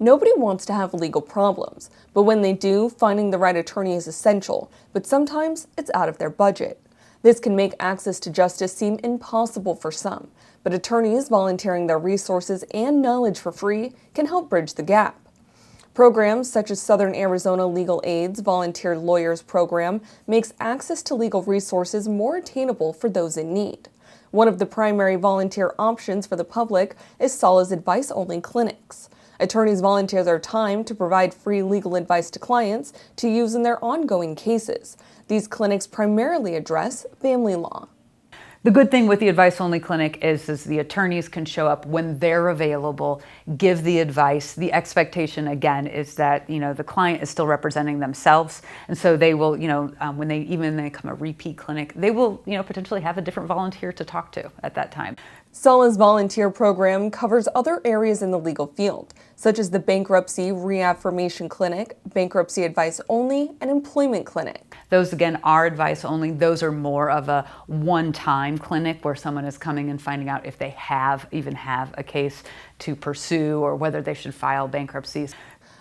Nobody wants to have legal problems, but when they do, finding the right attorney is essential, but sometimes it's out of their budget. This can make access to justice seem impossible for some, but attorneys volunteering their resources and knowledge for free can help bridge the gap. Programs such as Southern Arizona Legal Aid's Volunteer Lawyers Program makes access to legal resources more attainable for those in need. One of the primary volunteer options for the public is SALA's advice-only clinics. Attorneys volunteer their time to provide free legal advice to clients to use in their ongoing cases. These clinics primarily address family law. The good thing with the advice-only clinic is the attorneys can show up when they're available, give the advice. The expectation, again, is that, the client is still representing themselves. And so they will, when they become a repeat clinic, they will, potentially have a different volunteer to talk to at that time. SALA's volunteer program covers other areas in the legal field, such as the Bankruptcy Reaffirmation Clinic, Bankruptcy Advice Only, and Employment Clinic. Those, again, are advice only. Those are more of a one-time clinic where someone is coming and finding out if they even have a case to pursue or whether they should file bankruptcies.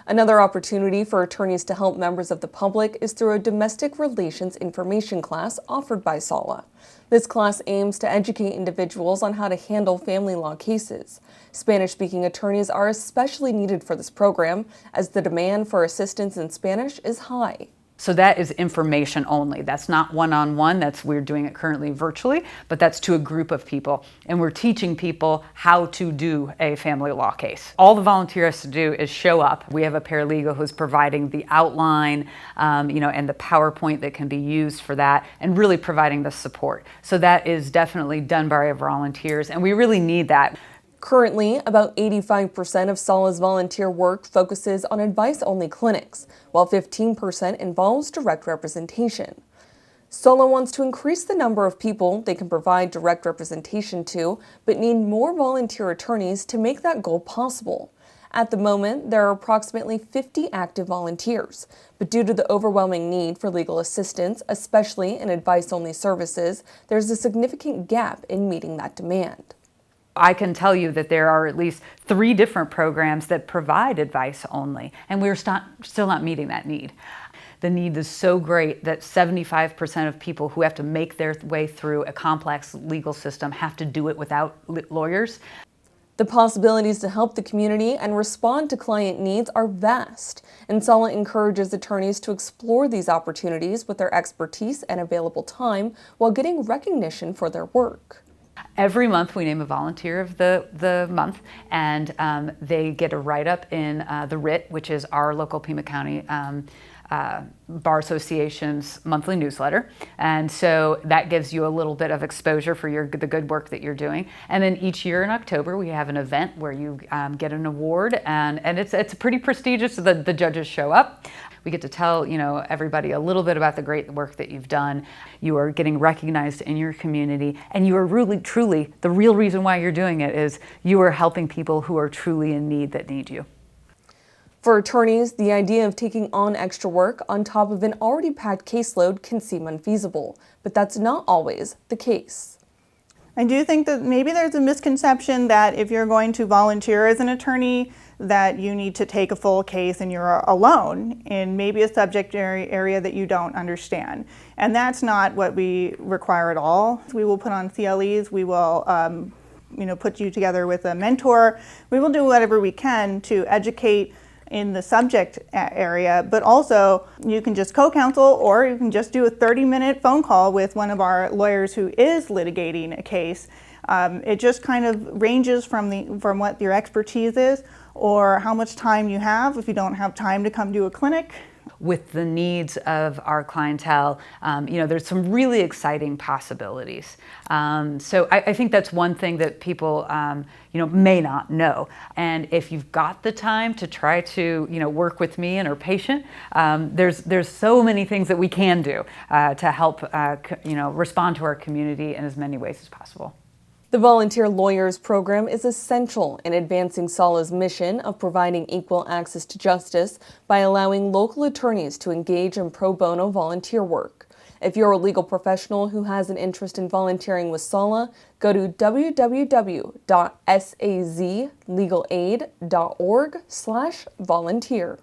Another opportunity for attorneys to help members of the public is through a domestic relations information class offered by SALA. This class aims to educate individuals on how to handle family law cases. Spanish-speaking attorneys are especially needed for this program, as the demand for assistance in Spanish is high. So that is information only. That's not one-on-one. We're doing it currently virtually, but that's to a group of people. And we're teaching people how to do a family law case. All the volunteer has to do is show up. We have a paralegal who's providing the outline, and the PowerPoint that can be used for that, and really providing the support. So that is definitely done by our volunteers, and we really need that. Currently, about 85% of SALA's volunteer work focuses on advice-only clinics, while 15% involves direct representation. SALA wants to increase the number of people they can provide direct representation to, but need more volunteer attorneys to make that goal possible. At the moment, there are approximately 50 active volunteers, but due to the overwhelming need for legal assistance, especially in advice-only services, there's a significant gap in meeting that demand. I can tell you that there are at least 3 different programs that provide advice only, and we're still not meeting that need. The need is so great that 75% of people who have to make their way through a complex legal system have to do it without lawyers. The possibilities to help the community and respond to client needs are vast, and SALA encourages attorneys to explore these opportunities with their expertise and available time while getting recognition for their work. Every month we name a volunteer of the month, and they get a write-up in the WRIT, which is our local Pima County Bar Association's monthly newsletter. And so that gives you a little bit of exposure for the good work that you're doing. And then each year in October we have an event where you get an award, and it's pretty prestigious. The judges show up. We get to tell everybody a little bit about the great work that you've done. You are getting recognized in your community, and you are really, truly, the real reason why you're doing it is you are helping people who are truly in need that need you. For attorneys, the idea of taking on extra work on top of an already packed caseload can seem unfeasible, but that's not always the case. I do think that maybe there's a misconception that if you're going to volunteer as an attorney, that you need to take a full case and you're alone in maybe a subject area that you don't understand. And that's not what we require at all. We will put on CLEs, we will put you together with a mentor. We will do whatever we can to educate in the subject area, but also you can just co-counsel, or you can just do a 30-minute phone call with one of our lawyers who is litigating a case. It just kind of ranges from what your expertise is or how much time you have. If you don't have time to come to a clinic, with the needs of our clientele, there's some really exciting possibilities. So I think that's one thing that people, may not know. And if you've got the time to try to, work with me and our patient, there's so many things that we can do to help, respond to our community in as many ways as possible. The Volunteer Lawyers Program is essential in advancing SALA's mission of providing equal access to justice by allowing local attorneys to engage in pro bono volunteer work. If you're a legal professional who has an interest in volunteering with SALA, go to www.sazlegalaid.org/volunteer.